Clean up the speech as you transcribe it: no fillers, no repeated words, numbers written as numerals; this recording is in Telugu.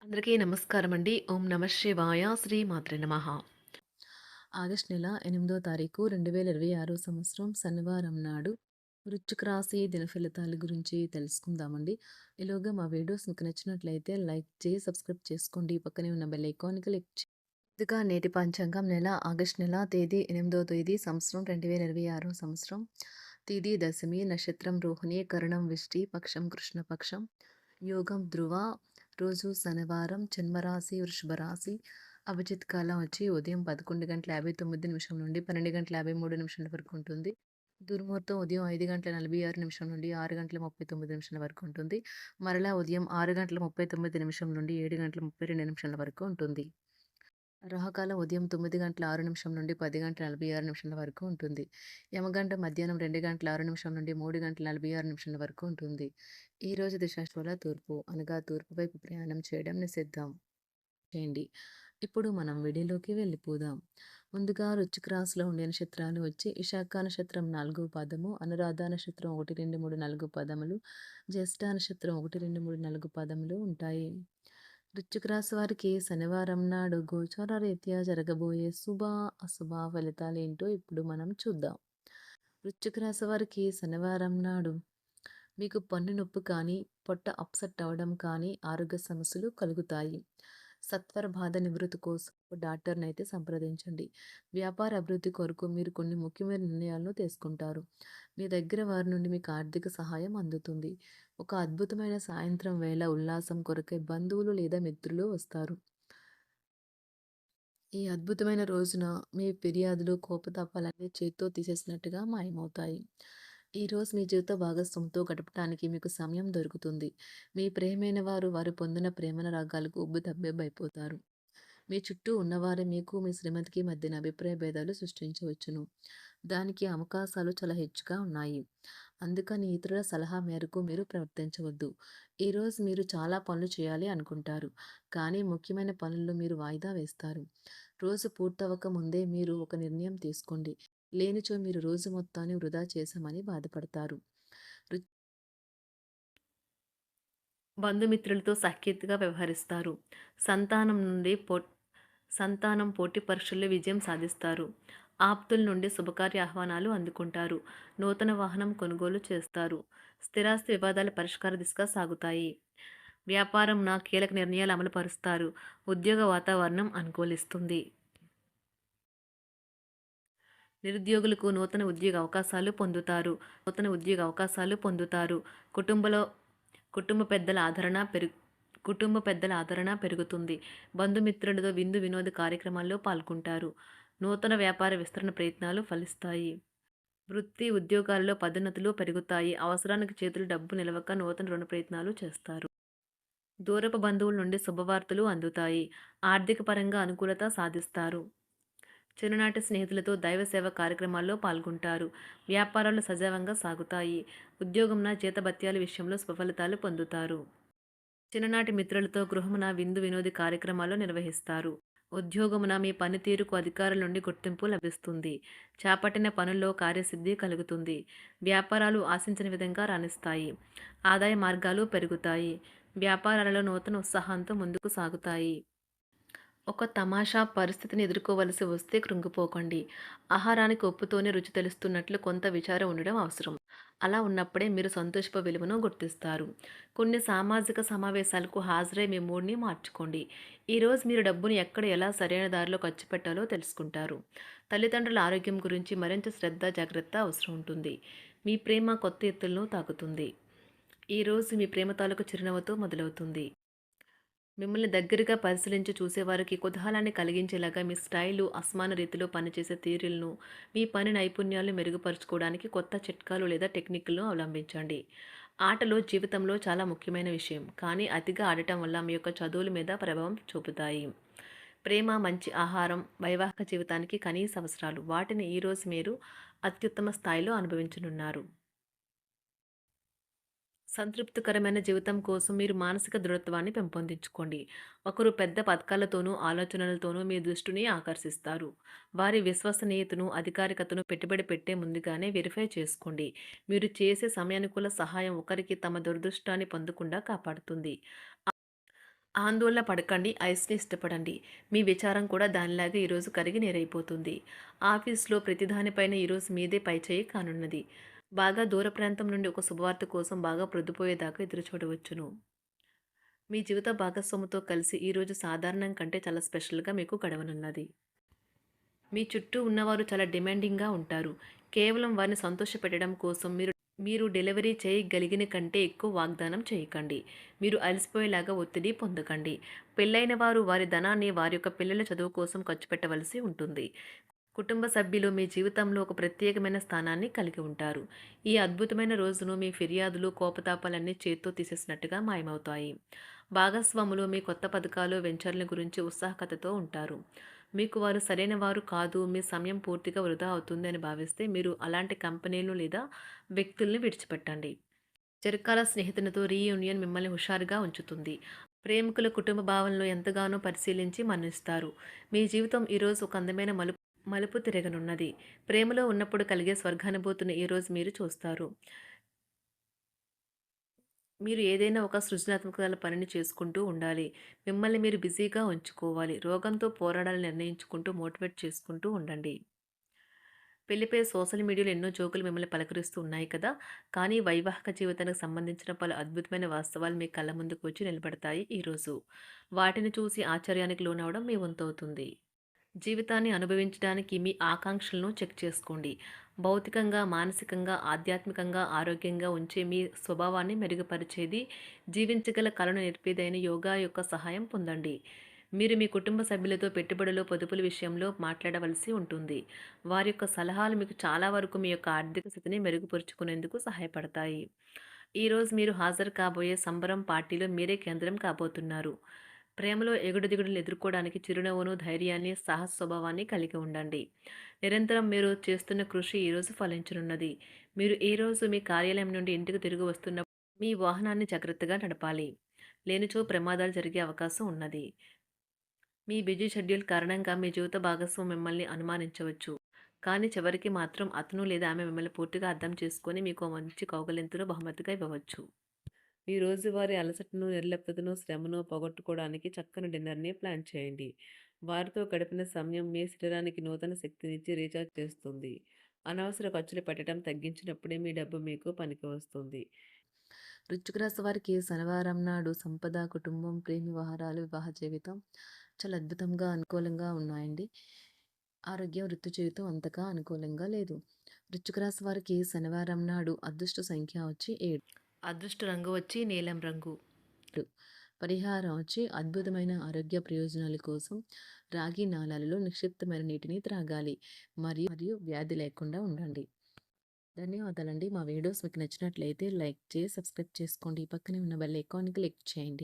అందరికీ నమస్కారమండి. ఓం నమః శివాయ. శ్రీ మాత్రే నమః. ఆగస్టు నెల 8వ తారీఖు 2026 సంవత్సరం శనివారం నాడు వృశ్చిక రాశి దినఫలితాల గురించి తెలుసుకుందామండి. ఈలోగా మా వీడియోస్ మీకు నచ్చినట్లయితే లైక్ చేసి, సబ్స్క్రైబ్ చేసుకోండి. పక్కనే ఉన్న బెల్ ఐకాన్‌ని క్లిక్ ముందుగా నేటి పంచాంగం ఆగస్టు నెల తేదీ 8వ తేదీ సంవత్సరం 2026 సంవత్సరం. తిథి దశమి, నక్షత్రం రోహిణి, కరణం విష్టి, పక్షం కృష్ణపక్షం, యోగం ధ్రువ, రోజు శనివారం, జన్మరాశి వృషభ రాశి, అభిజిత్ కాలం వచ్చి ఉదయం 11:59 నుండి 12:53 వరకు ఉంటుంది. దుర్ముహూర్తం ఉదయం 5:46 నుండి 6:39 వరకు ఉంటుంది. మరలా ఉదయం 6:39 నుండి 7:32 వరకు ఉంటుంది. రాహుకాలం ఉదయం 9:06 నుండి 10:46 వరకు ఉంటుంది. యమగంట మధ్యాహ్నం 2:06 నుండి 3:46 వరకు ఉంటుంది. ఈరోజు దిశాశూల తూర్పు అనగా తూర్పు వైపు ప్రయాణం చేయడం నిషిద్ధం చేయండి. ఇప్పుడు మనం వీడియోలోకి వెళ్ళిపోదాం. ముందుగా వృశ్చిక రాశిలో ఉండే నక్షత్రాలు వచ్చి విశాఖ నక్షత్రం 4వ పాదము, అనురాధ నక్షత్రం 1, 2, 3, 4 పాదములు, జ్యేష్ఠ నక్షత్రం 1, 2, 3, 4 పాదములు ఉంటాయి. వృశ్చిక రాశి వారికి శనివారం నాడు గోచార రీత్యా జరగబోయే శుభ అశుభ ఫలితాలు ఏంటో ఇప్పుడు మనం చూద్దాం. వృశ్చిక రాశి వారికి శనివారం నాడు మీకు పన్ను నొప్పి కానీ, పొట్ట అప్సెట్ అవ్వడం కానీ, ఆరోగ్య సమస్యలు కలుగుతాయి. సత్వర బాధ నివృత్తి కోసం డాక్టర్ని అయితే సంప్రదించండి. వ్యాపార అభివృద్ధి కొరకు మీరు కొన్ని ముఖ్యమైన నిర్ణయాలను తీసుకుంటారు. మీ దగ్గర వారి నుండి మీకు ఆర్థిక సహాయం అందుతుంది. ఒక అద్భుతమైన సాయంత్రం వేళ ఉల్లాసం కొరకై బంధువులు లేదా మిత్రులు వస్తారు. ఈ అద్భుతమైన రోజున మీ ఫిర్యాదులు, కోపతాపాలన్నీ చేత్తో తీసేసినట్టుగా మాయమవుతాయి. ఈరోజు మీ జీవిత భాగస్వామితో గడపడానికి మీకు సమయం దొరుకుతుంది. మీ ప్రియమైన వారు పొందిన ప్రేమానురాగాలకు ఉబ్బుతబ్బిబ్బైపోతారు. మీ చుట్టూ ఉన్నవారే మీకు, మీ శ్రీమతికి మధ్యన అభిప్రాయ భేదాలు సృష్టించవచ్చును. దానికి అవకాశాలు చాలా హెచ్చుగా ఉన్నాయి. అందుకని ఇతరుల సలహా మేరకు మీరు ప్రవర్తించవద్దు. ఈరోజు మీరు చాలా పనులు చేయాలి అనుకుంటారు. కానీ ముఖ్యమైన పనుల్లో మీరు వాయిదా వేస్తారు. రోజు పూర్తవక ముందే మీరు ఒక నిర్ణయం తీసుకోండి. లేనిచో మీరు రోజు మొత్తాన్ని వృధా చేశామని బాధపడతారు. రు- బంధుమిత్రులతో సఖ్యతగా వ్యవహరిస్తారు. సంతానం నుండి సంతానం పోటీ పరీక్షల్లో విజయం సాధిస్తారు. ఆప్తుల నుండి శుభకార్య ఆహ్వానాలు అందుకుంటారు. నూతన వాహనం కొనుగోలు చేస్తారు. స్థిరాస్తి వివాదాల పరిష్కార దిశగా సాగుతాయి. వ్యాపారంన కీలక నిర్ణయాలు అమలు పరుస్తారు. ఉద్యోగ వాతావరణం అనుకూలిస్తుంది. నిరుద్యోగులకు నూతన ఉద్యోగ అవకాశాలు పొందుతారు. కుటుంబంలో కుటుంబ పెద్దల ఆదరణ పెరుగు కుటుంబ పెద్దల ఆదరణ పెరుగుతుంది. బంధుమిత్రులతో విందు వినోద కార్యక్రమాల్లో పాల్గొంటారు. నూతన వ్యాపార విస్తరణ ప్రయత్నాలు ఫలిస్తాయి. వృత్తి ఉద్యోగాల్లో పదోన్నతులు పెరుగుతాయి. అవసరానికి చేతులు డబ్బు నిలవక నూతన రుణ ప్రయత్నాలు చేస్తారు. దూరపు బంధువుల నుండి శుభవార్తలు అందుతాయి. ఆర్థిక పరంగా అనుకూలత సాధిస్తారు. చిన్ననాటి స్నేహితులతో దైవ సేవ కార్యక్రమాల్లో పాల్గొంటారు. వ్యాపారాలు సజావుగా సాగుతాయి. ఉద్యోగంన జీతభత్యాల విషయంలో స్వఫలితాలు పొందుతారు. చిన్ననాటి మిత్రులతో గృహమున విందు వినోది కార్యక్రమాలు నిర్వహిస్తారు. ఉద్యోగమున మీ పనితీరుకు అధికారుల నుండి గుర్తింపు లభిస్తుంది. చేపట్టిన పనుల్లో కార్యసిద్ధి కలుగుతుంది. వ్యాపారాలు ఆశించిన విధంగా రాణిస్తాయి. ఆదాయ మార్గాలు పెరుగుతాయి. వ్యాపారాలలో నూతన ఉత్సాహంతో ముందుకు సాగుతాయి. ఒక తమాషా పరిస్థితిని ఎదుర్కోవలసి వస్తే కృంగిపోకండి. ఆహారానికి ఉప్పుతోనే రుచి తెలుస్తున్నట్లు కొంత విచారం ఉండడం అవసరం. అలా ఉన్నప్పుడే మీరు సంతోషపు విలువను గుర్తిస్తారు. కొన్ని సామాజిక సమావేశాలకు హాజరై మీ మూడ్ని మార్చుకోండి. ఈరోజు మీరు డబ్బును ఎక్కడ ఎలా సరైన దారిలో ఖర్చు పెట్టాలో తెలుసుకుంటారు. తల్లిదండ్రుల ఆరోగ్యం గురించి మరింత శ్రద్ధ, జాగ్రత్త అవసరం ఉంటుంది. మీ ప్రేమ కొత్త ఎత్తులను తాకుతుంది. ఈరోజు మీ ప్రేమ తాలూకు చిరునవ్వుతో మొదలవుతుంది. మిమ్మల్ని దగ్గరగా పరిశీలించి చూసేవారికి కుతూహలాన్ని కలిగించేలాగా మీ స్టైలు, అసమాన రీతిలో పనిచేసే తీరులను, మీ పని నైపుణ్యాలను మెరుగుపరుచుకోవడానికి కొత్త చిట్కాలు లేదా టెక్నిక్లను అవలంబించండి. ఆటలు జీవితంలో చాలా ముఖ్యమైన విషయం, కానీ అతిగా ఆడటం వల్ల మీ యొక్క చదువుల మీద ప్రభావం చూపుతాయి. ప్రేమ, మంచి ఆహారం, వైవాహిక జీవితానికి కనీస అవసరాలు. వాటిని ఈరోజు మీరు అత్యుత్తమ స్థాయిలో అనుభవించనున్నారు. సంతృప్తికరమైన జీవితం కోసం మీరు మానసిక దృఢత్వాన్ని పెంపొందించుకోండి. ఒకరు పెద్ద పథకాలతోనూ, ఆలోచనలతోనూ మీ దృష్టిని ఆకర్షిస్తారు. వారి విశ్వసనీయతను, అధికారికతను పెట్టుబడి పెట్టే ముందుగానే వెరిఫై చేసుకోండి. మీరు చేసే సమయానుకూల సహాయం ఒకరికి తమ దురదృష్టాన్ని పొందకుండా కాపాడుతుంది. ఆందోళన పడకండి, ఐస్‌ని ఇష్టపడండి. మీ విచారం కూడా దానిలాగే ఈరోజు కరిగి నీరైపోతుంది. ఆఫీస్‌లో ప్రతి దానిపైన ఈరోజు మీదే పైచేయి కానున్నది. బాగా దూర ప్రాంతం నుండి ఒక శుభవార్త కోసం బాగా ప్రొద్దుపోయేదాకా ఎదురు చూడవచ్చును. మీ జీవిత భాగస్వామితో కలిసి ఈరోజు సాధారణం కంటే చాలా స్పెషల్‌గా మీకు గడవనున్నది. మీ చుట్టూ ఉన్నవారు చాలా డిమాండింగ్‌గా ఉంటారు. కేవలం వారిని సంతోషపెట్టడం కోసం మీరు డెలివరీ చేయగలిగిన కంటే ఎక్కువ వాగ్దానం చేయకండి. మీరు అలసిపోయేలాగా ఒత్తిడి పొందకండి. పెళ్లైన వారు వారి ధనాన్ని వారి యొక్క పిల్లల చదువు కోసం ఖర్చు పెట్టవలసి ఉంటుంది. కుటుంబ సభ్యులు మీ జీవితంలో ఒక ప్రత్యేకమైన స్థానాన్ని కలిగి ఉంటారు. ఈ అద్భుతమైన రోజును మీ ఫిర్యాదులు, కోపతాపాలన్నీ చేత్తో తీసేసినట్టుగా మాయమవుతాయి. భాగస్వాములు మీ కొత్త పథకాలు, వెంచర్ల గురించి ఉత్సాహకతతో ఉంటారు. మీకు వారు సరైన వారు కాదు, మీ సమయం పూర్తిగా వృధా అవుతుంది అని భావిస్తే మీరు అలాంటి కంపెనీలు లేదా వ్యక్తుల్ని విడిచిపెట్టండి. చిరకాల స్నేహితునితో రీయూనియన్ మిమ్మల్ని హుషారుగా ఉంచుతుంది. ప్రేమికుల కుటుంబ భావనలు ఎంతగానో పరిశీలించి మన్నిస్తారు. మీ జీవితం ఈరోజు ఒక అందమైన మలుపు తిరగనున్నది. ప్రేమలో ఉన్నప్పుడు కలిగే స్వర్గానుభూతిని ఈరోజు మీరు చూస్తారు. మీరు ఏదైనా ఒక సృజనాత్మకతల పనిని చేసుకుంటూ ఉండాలి. మిమ్మల్ని మీరు బిజీగా ఉంచుకోవాలి. రోగంతో పోరాడాలని నిర్ణయించుకుంటూ మోటివేట్ చేసుకుంటూ ఉండండి. పెళ్లిపై సోషల్ మీడియాలో ఎన్నో జోకులు మిమ్మల్ని పలకరిస్తూ ఉన్నాయి కదా! కానీ వైవాహిక జీవితానికి సంబంధించిన పలు అద్భుతమైన వాస్తవాలు మీ కళ్ళ ముందుకు వచ్చి నిలబడతాయి ఈరోజు. వాటిని చూసి ఆశ్చర్యానికి లోనవ్వడం మీ వంతవుతుంది. జీవితాన్ని అనుభవించడానికి మీ ఆకాంక్షలను చెక్ చేసుకోండి. భౌతికంగా, మానసికంగా, ఆధ్యాత్మికంగా ఆరోగ్యంగా ఉంచే మీ స్వభావాన్ని మెరుగుపరిచేది, జీవించగల కళను నేర్పేదైన యోగా యొక్క సహాయం పొందండి. మీరు మీ కుటుంబ సభ్యులతో పెట్టుబడులు, పొదుపుల విషయంలో మాట్లాడవలసి ఉంటుంది. వారి యొక్క సలహాలు మీకు చాలా వరకు మీ యొక్క ఆర్థిక స్థితిని మెరుగుపరుచుకునేందుకు సహాయపడతాయి. ఈరోజు మీరు హాజరు కాబోయే సంబరం పార్టీలో మీరే కేంద్రం కాబోతున్నారు. ప్రేమలో ఎగుడు దిగుడులు ఎదుర్కోవడానికి చిరునవ్వును, ధైర్యాన్ని, సాహస స్వభావాన్ని కలిగి ఉండండి. నిరంతరం మీరు చేస్తున్న కృషి ఈరోజు ఫలించనున్నది. మీరు ఈ రోజు మీ కార్యాలయం నుండి ఇంటికి తిరిగి వస్తున్నప్పుడు మీ వాహనాన్ని జాగ్రత్తగా నడపాలి. లేనిచో ప్రమాదాలు జరిగే అవకాశం ఉన్నది. మీ బిజీ షెడ్యూల్ కారణంగా మీ జీవిత భాగస్వామి మిమ్మల్ని అనుమానించవచ్చు. కానీ చివరికి మాత్రం అతను లేదా ఆమె మిమ్మల్ని పూర్తిగా అర్థం చేసుకొని మీకు మంచి కౌగలింతను బహుమతిగా ఇవ్వవచ్చు. మీ రోజువారీ అలసటను, నిర్లిప్తతను, శ్రమను పోగొట్టుకోవడానికి చక్కని డిన్నర్‌ని ప్లాన్ చేయండి. వారితో గడిపిన సమయం మీ శరీరానికి నూతన శక్తినిచ్చి రీచార్జ్ చేస్తుంది. అనవసర ఖర్చులు పెట్టడం తగ్గించినప్పుడే మీ డబ్బు మీకు పనికి వస్తుంది. వృశ్చిక రాశి వారికి శనివారం నాడు సంపద, కుటుంబం, ప్రేమ వ్యవహారాలు, వివాహ జీవితం చాలా అద్భుతంగా, అనుకూలంగా ఉన్నాయండి. ఆరోగ్యం, వృత్తి జీవితం అంతగా అనుకూలంగా లేదు. వృశ్చిక రాశి వారికి శనివారం నాడు అదృష్ట సంఖ్య వచ్చి 7. అదృష్ట రంగు వచ్చి నీలం రంగు. పరిహారం వచ్చి అద్భుతమైన ఆరోగ్య ప్రయోజనాల కోసం రాగి నాళాలలో నిక్షిప్తమైన నీటిని త్రాగాలి. మరియు వ్యాధి లేకుండా ఉండండి. ధన్యవాదాలండి. మా వీడియోస్ మీకు నచ్చినట్లయితే లైక్ చేసి సబ్స్క్రైబ్ చేసుకోండి. పక్కనే ఉన్న బెల్ ఐకాన్‌ని క్లిక్ చేయండి.